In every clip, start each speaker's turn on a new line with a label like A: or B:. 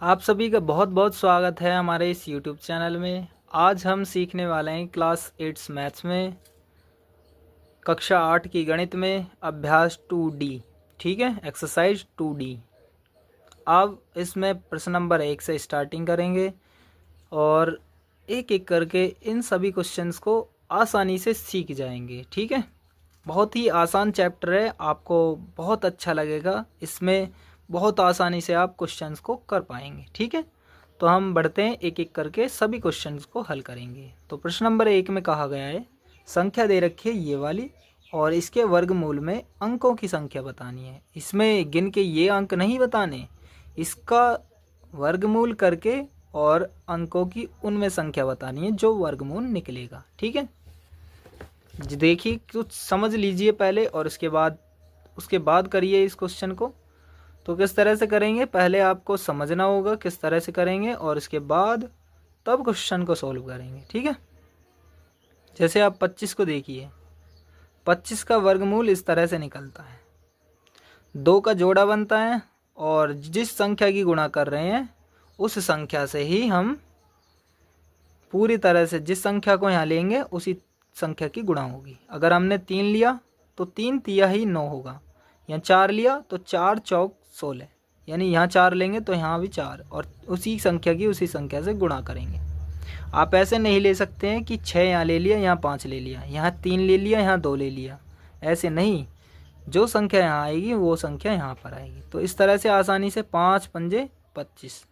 A: आप सभी का बहुत बहुत स्वागत है हमारे इस यूट्यूब चैनल में। आज हम सीखने वाले हैं क्लास 8 मैथ्स में कक्षा 8 की गणित में अभ्यास 2D। ठीक है, एक्सरसाइज 2D। अब इसमें प्रश्न नंबर 1 से स्टार्टिंग करेंगे और एक एक करके इन सभी क्वेश्चंस को आसानी से सीख जाएंगे। ठीक है, बहुत ही आसान चैप्टर है, आपको बहुत अच्छा लगेगा। इसमें बहुत आसानी से आप क्वेश्चंस को कर पाएंगे। ठीक है, तो हम बढ़ते हैं, एक एक करके सभी क्वेश्चंस को हल करेंगे। तो प्रश्न नंबर 1 में कहा गया है, संख्या दे रखी है ये वाली और इसके वर्गमूल में अंकों की संख्या बतानी है। इसमें गिन के ये अंक नहीं बताने, इसका वर्गमूल करके और अंकों की उनमें संख्या बतानी है जो वर्गमूल निकलेगा। ठीक है, देखिए कुछ समझ लीजिए पहले और उसके बाद करिए इस क्वेश्चन को। तो किस तरह से करेंगे, पहले आपको समझना होगा किस तरह से करेंगे और इसके बाद तब क्वेश्चन को सॉल्व करेंगे। ठीक है, जैसे आप 25 को देखिए, 25 का वर्गमूल इस तरह से निकलता है, 2 का जोड़ा बनता है और जिस संख्या की गुणा कर रहे हैं उस संख्या से ही हम पूरी तरह से जिस संख्या को यहाँ लेंगे उसी संख्या की गुणा होगी। अगर हमने 3 लिया तो 3 तिया ही 9 होगा, यहाँ 4 लिया तो 4 चौक 16, यानी यहाँ 4 लेंगे तो यहाँ भी 4 और उसी संख्या की उसी संख्या से गुणा करेंगे। आप ऐसे नहीं ले सकते हैं कि 6 यहाँ ले लिया, यहाँ 5 ले लिया, यहाँ 3 ले लिया, यहाँ 2 ले लिया, ऐसे नहीं। जो संख्या यहाँ आएगी वो संख्या यहाँ पर आएगी। तो इस तरह से आसानी से 5 पंजे 25।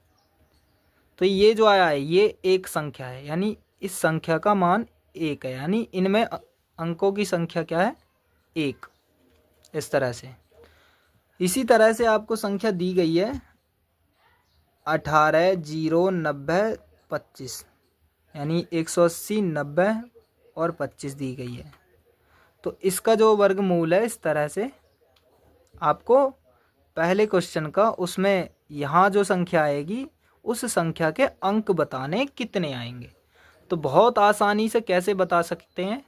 A: तो ये जो आया है ये एक संख्या है, यानी इस संख्या का मान 1 है, यानी इनमें अंकों की संख्या क्या है 1। इस तरह से इसी तरह से आपको संख्या दी गई है 18, 0, 90, 25, यानी 180, 90 और 25 दी गई है। तो इसका जो वर्गमूल है इस तरह से आपको पहले क्वेश्चन का, उसमें यहाँ जो संख्या आएगी उस संख्या के अंक बताने कितने आएंगे। तो बहुत आसानी से कैसे बता सकते हैं,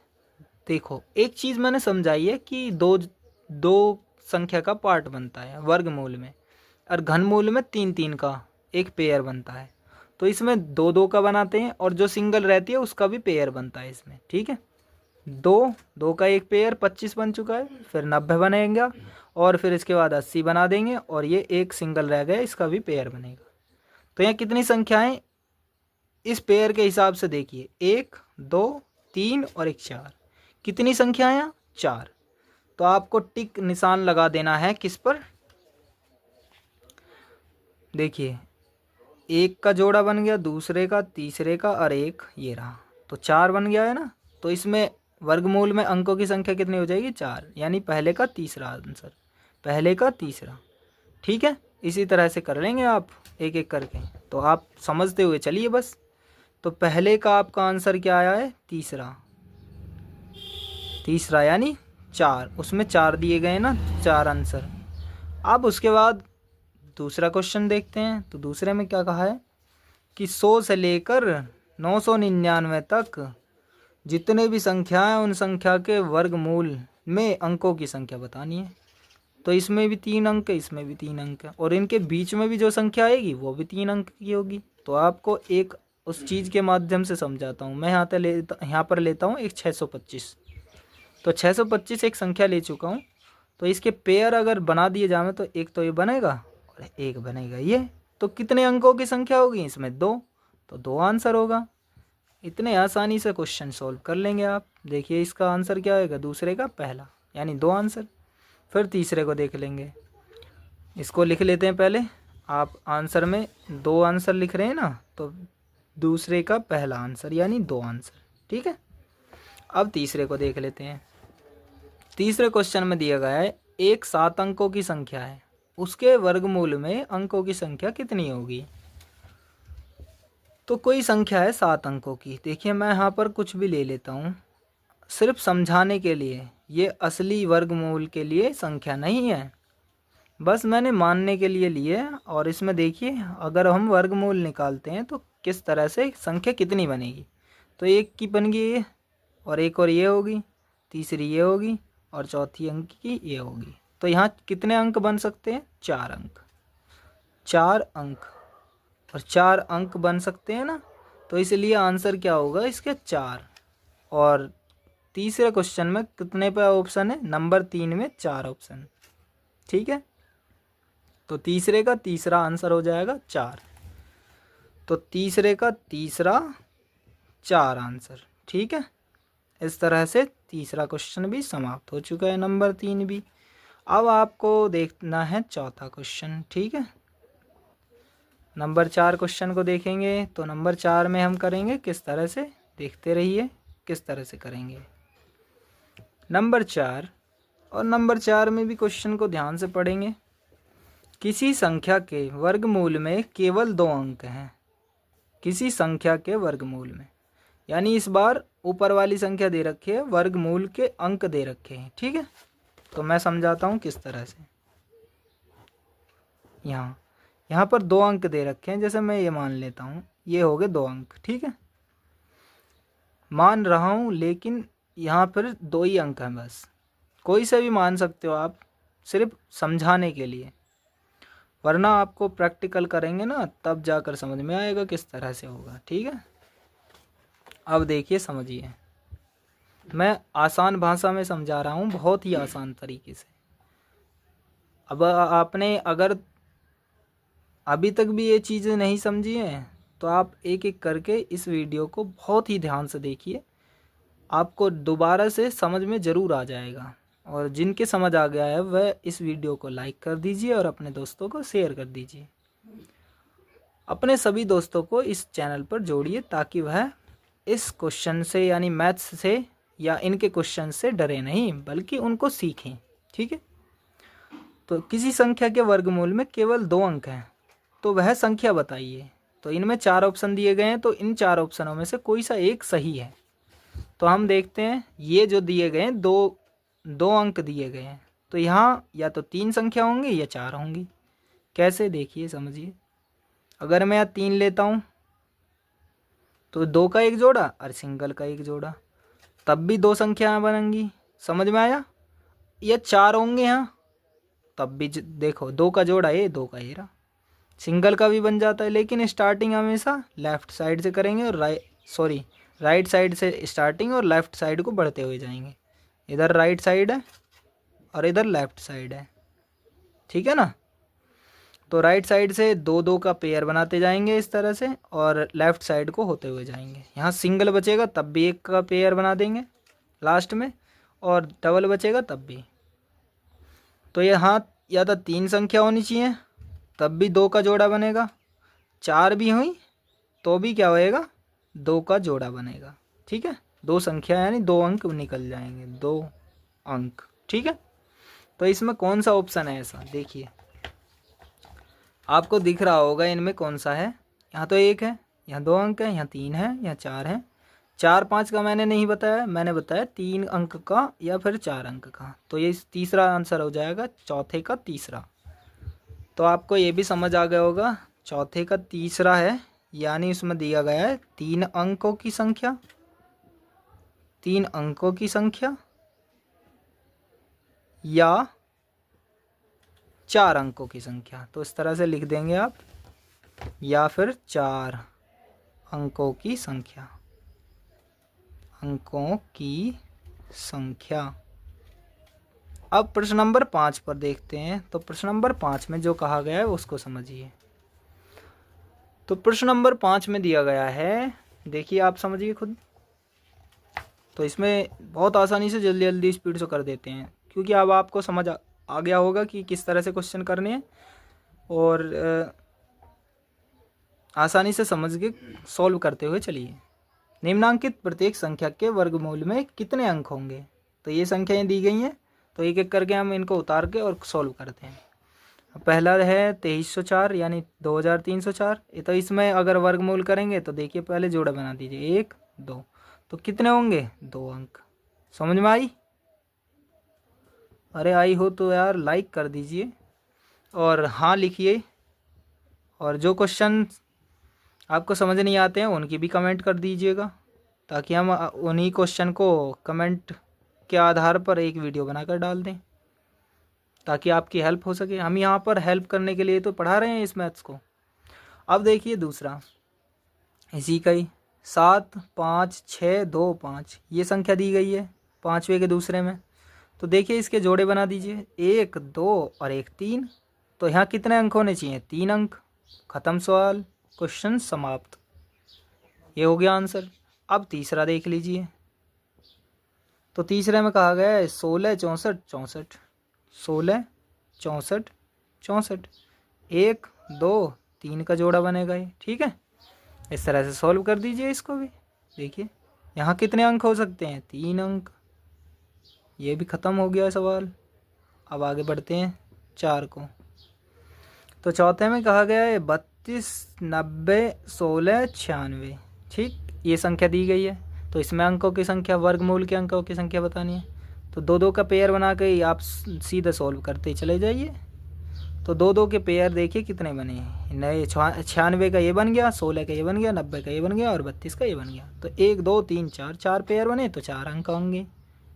A: देखो एक चीज़ मैंने समझाई है कि दो संख्या का पार्ट बनता है वर्गमूल में, और घनमूल में 3 का एक पेयर बनता है। तो इसमें 2 का बनाते हैं और जो सिंगल रहती है उसका भी पेयर बनता है इसमें। ठीक है, 2 का एक पेयर 25 बन चुका है, फिर 90 बनेगा और फिर इसके बाद 80 बना देंगे और ये एक सिंगल रह गया, इसका भी पेयर बनेगा। तो यहाँ कितनी संख्याएं इस पेयर के हिसाब से देखिए, 1, 2, 3 और एक 4। कितनी संख्याएं यहाँ 4। तो आपको टिक निशान लगा देना है किस पर, देखिए एक का जोड़ा बन गया, दूसरे का, तीसरे का और एक ये रहा, तो 4 बन गया है ना। तो इसमें वर्गमूल में अंकों की संख्या कितनी हो जाएगी 4, यानी पहले का तीसरा आंसर, पहले का तीसरा। ठीक है, इसी तरह से कर लेंगे आप एक एक करके, तो आप समझते हुए चलिए बस। तो पहले का आपका आंसर क्या आया है, तीसरा यानी 4, उसमें 4 दिए गए ना, 4 आंसर। अब उसके बाद दूसरा क्वेश्चन देखते हैं। तो दूसरे में क्या कहा है कि 100 से लेकर 999 तक जितने भी संख्या हैं उन संख्या के वर्गमूल में अंकों की संख्या बतानी है। तो इसमें भी 3 अंक है, इसमें भी 3 अंक है, और इनके बीच में भी जो संख्या आएगी वो भी 3 अंक की होगी। तो आपको एक उस चीज़ के माध्यम से समझाता हूँ मैं। यहाँ पर लेता हूँ एक 625। तो 625 एक संख्या ले चुका हूँ, तो इसके पेयर अगर बना दिए जाए तो एक तो ये बनेगा और एक बनेगा ये। तो कितने अंकों की संख्या होगी इसमें 2, तो 2 आंसर होगा। इतने आसानी से क्वेश्चन सॉल्व कर लेंगे आप। देखिए इसका आंसर क्या होगा, दूसरे का पहला, यानी 2 आंसर। फिर तीसरे को देख लेंगे, इसको लिख लेते हैं पहले। आप आंसर में 2 आंसर लिख रहे हैं ना, तो दूसरे का पहला आंसर यानी 2 आंसर। ठीक है, अब तीसरे को देख लेते हैं। तीसरे क्वेश्चन में दिया गया है एक 7 अंकों की संख्या है, उसके वर्गमूल में अंकों की संख्या कितनी होगी। तो कोई संख्या है 7 अंकों की। देखिए मैं यहाँ पर कुछ भी ले लेता हूँ सिर्फ समझाने के लिए, ये असली वर्गमूल के लिए संख्या नहीं है, बस मैंने मानने के लिए लिए। और इसमें देखिए अगर हम वर्गमूल निकालते हैं तो किस तरह से संख्या कितनी बनेगी। तो एक की बन गई ये, और एक और ये होगी, तीसरी ये होगी और चौथी अंक की ये होगी। तो यहाँ कितने अंक बन सकते हैं, 4 अंक, 4 अंक। और 4 अंक बन सकते हैं ना, तो इसलिए आंसर क्या होगा इसके 4। और तीसरे क्वेश्चन में कितने पे ऑप्शन है, नंबर 3 में 4 ऑप्शन। ठीक है, तो तीसरे का तीसरा आंसर हो जाएगा 4। तो तीसरे का तीसरा 4 आंसर। ठीक है, इस तरह से तीसरा क्वेश्चन भी समाप्त हो चुका है, नंबर 3 भी। अब आपको देखना है चौथा क्वेश्चन। ठीक है, नंबर 4 क्वेश्चन को देखेंगे तो नंबर 4 में हम करेंगे किस तरह से, देखते रहिए किस तरह से करेंगे। नंबर 4 और नंबर 4 में भी क्वेश्चन को ध्यान से पढ़ेंगे। किसी संख्या के वर्गमूल में केवल 2 अंक हैं। किसी संख्या के वर्गमूल में, यानी इस बार ऊपर वाली संख्या दे रखी है, वर्गमूल के अंक दे रखे हैं। ठीक है, तो मैं समझाता हूँ किस तरह से। यहाँ पर 2 अंक दे रखे हैं, जैसे मैं ये मान लेता हूँ, ये हो गए 2 अंक। ठीक है, मान रहा हूँ, लेकिन यहाँ पर 2 ही अंक हैं बस। कोई से भी मान सकते हो आप, सिर्फ समझाने के लिए, वरना आपको प्रैक्टिकल करेंगे ना तब जाकर समझ में आएगा किस तरह से होगा। ठीक है, अब देखिए समझिए, मैं आसान भाषा में समझा रहा हूँ, बहुत ही आसान तरीके से। अब आपने अगर अभी तक भी ये चीज़ें नहीं समझी हैं तो आप एक एक करके इस वीडियो को बहुत ही ध्यान से देखिए, आपको दोबारा से समझ में ज़रूर आ जाएगा। और जिनके समझ आ गया है वह इस वीडियो को लाइक कर दीजिए और अपने दोस्तों को शेयर कर दीजिए। अपने सभी दोस्तों को इस चैनल पर जोड़िए ताकि वह इस क्वेश्चन से यानी मैथ्स से या इनके क्वेश्चन से डरे नहीं, बल्कि उनको सीखें। ठीक है, तो किसी संख्या के वर्गमूल में केवल 2 अंक हैं, तो वह संख्या बताइए। तो इनमें 4 ऑप्शन दिए गए हैं, तो इन 4 ऑप्शनों में से कोई सा एक सही है। तो हम देखते हैं, ये जो दिए गए हैं, दो अंक दिए गए हैं, तो यहाँ या तो 3 संख्या होंगी या 4 होंगी। कैसे, देखिए समझिए। अगर मैं यहाँ 3 लेता हूँ तो 2 का एक जोड़ा और सिंगल का एक जोड़ा, तब भी 2 संख्याएं बनेंगी। समझ में आया? या 4 होंगे यहाँ, तब भी देखो 2 का जोड़ा ये, 2 का ये रहा, सिंगल का भी बन जाता है। लेकिन स्टार्टिंग हमेशा लेफ़्ट साइड से करेंगे और राइट साइड से स्टार्टिंग और लेफ़्ट साइड को बढ़ते हुए जाएंगे। इधर राइट साइड है और इधर लेफ़्ट साइड है। ठीक है ना, तो राइट साइड से 2-2 का पेयर बनाते जाएंगे इस तरह से, और लेफ़्ट साइड को होते हुए जाएंगे। यहाँ सिंगल बचेगा तब भी 1 का पेयर बना देंगे लास्ट में, और डबल बचेगा तब भी। तो यहाँ या तो 3 संख्या होनी चाहिए, तब भी 2 का जोड़ा बनेगा। 4 भी हुई तो भी क्या होएगा, 2 का जोड़ा बनेगा। ठीक है, 2 संख्या यानी 2 अंक निकल जाएंगे, 2 अंक। ठीक है, तो इसमें कौन सा ऑप्शन है ऐसा, देखिए आपको दिख रहा होगा इनमें कौन सा है। यहाँ तो 1 है, यहाँ 2 अंक है, यहाँ 3 है, यहाँ 4 है। 4-5 का मैंने नहीं बताया, मैंने बताया 3 अंक का या फिर 4 अंक का। तो ये तीसरा आंसर हो जाएगा, चौथे का तीसरा। तो आपको ये भी समझ आ गया होगा, चौथे का तीसरा है, यानी इसमें दिया गया है 3 अंकों की संख्या, 3 अंकों की संख्या या 4 अंकों की संख्या। तो इस तरह से लिख देंगे आप, या फिर 4 अंकों की संख्या, अंकों की संख्या। अब प्रश्न नंबर 5 पर देखते हैं। तो प्रश्न नंबर 5 में जो कहा गया है उसको समझिए। तो प्रश्न नंबर 5 में दिया गया है, देखिए आप समझिए खुद। तो इसमें बहुत आसानी से जल्दी जल्दी स्पीड से कर देते हैं, क्योंकि अब आपको समझ आ गया होगा कि किस तरह से क्वेश्चन करने हैं, और आसानी से समझ के सॉल्व करते हुए चलिए। निम्नांकित प्रत्येक संख्या के वर्गमूल में कितने अंक होंगे। तो ये संख्याएं दी गई हैं, तो एक एक करके हम इनको उतार के और सॉल्व करते हैं। पहला है 2304 यानी 2304। तो इसमें अगर वर्गमूल करेंगे तो देखिए पहले जोड़ा बना दीजिए, 1 2, तो कितने होंगे, 2 अंक। समझ में आई? अरे आई हो तो यार लाइक कर दीजिए और हाँ लिखिए, और जो क्वेश्चन आपको समझ नहीं आते हैं उनकी भी कमेंट कर दीजिएगा, ताकि हम उन्हीं क्वेश्चन को कमेंट के आधार पर एक वीडियो बनाकर डाल दें, ताकि आपकी हेल्प हो सके। हम यहाँ पर हेल्प करने के लिए तो पढ़ा रहे हैं इस मैथ्स को। अब देखिए दूसरा इसी का ही 7 5 6 2 5 ये संख्या दी गई है पाँचवें के दूसरे में। तो देखिए इसके जोड़े बना दीजिए, 1 2 और 1 3। तो यहाँ कितने अंक होने चाहिए? 3 अंक। ख़त्म सवाल, क्वेश्चन समाप्त। ये हो गया आंसर। अब तीसरा देख लीजिए। तो तीसरे में कहा गया है 16 64 64, 16 64 64, 1 2 3 का जोड़ा बनेगा ये। ठीक है, इस तरह से सॉल्व कर दीजिए इसको भी। देखिए यहाँ कितने अंक हो सकते हैं? 3 अंक। ये भी ख़त्म हो गया सवाल। अब आगे बढ़ते हैं 4 को। तो चौथे में कहा गया है 32 90 16 96। ठीक, ये संख्या दी गई है। तो इसमें अंकों की संख्या, वर्गमूल के अंकों की संख्या बतानी है। तो 2 का पेयर बना के ही आप सीधे सॉल्व करते चले जाइए। तो 2 के पेयर देखिए कितने बने हैं नए। 96 का ये बन गया, 16 का ये बन गया, 90 का ये बन गया और 32 का ये बन गया। तो 1 2 3 4, 4 पेयर बने तो 4 अंक होंगे।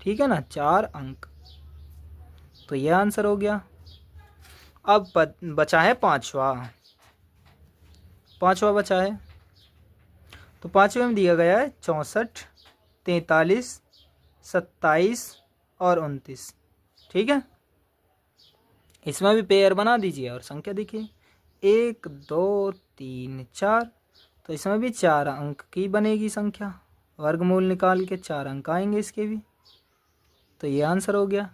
A: ठीक है ना, 4 अंक। तो ये आंसर हो गया। अब बचा है पाँचवा बचा है। तो पाँचवें में दिया गया है 64 43 27 और 29। ठीक है, इसमें भी पेयर बना दीजिए और संख्या देखिए 1 2 3 4। तो इसमें भी 4 अंक की बनेगी संख्या। वर्गमूल निकाल के 4 अंक आएंगे इसके भी। तो ये आंसर हो गया।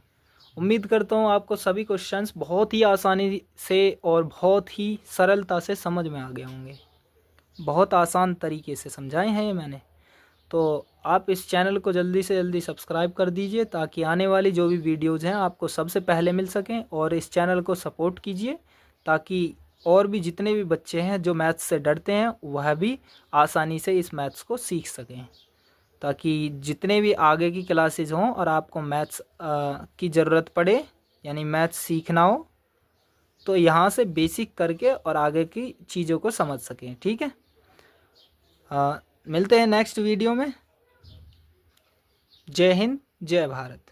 A: उम्मीद करता हूँ आपको सभी क्वेश्चंस बहुत ही आसानी से और बहुत ही सरलता से समझ में आ गए होंगे। बहुत आसान तरीके से समझाए हैं ये मैंने। तो आप इस चैनल को जल्दी से जल्दी सब्सक्राइब कर दीजिए ताकि आने वाली जो भी वीडियोज़ हैं आपको सबसे पहले मिल सकें। और इस चैनल को सपोर्ट कीजिए ताकि और भी जितने भी बच्चे हैं जो मैथ्स से डरते हैं वह भी आसानी से इस मैथ्स को सीख सकें, ताकि जितने भी आगे की क्लासेज हों और आपको मैथ्स की ज़रूरत पड़े, यानी मैथ्स सीखना हो, तो यहाँ से बेसिक करके और आगे की चीज़ों को समझ सकें। ठीक है, मिलते हैं नेक्स्ट वीडियो में। जय हिंद, जय भारत।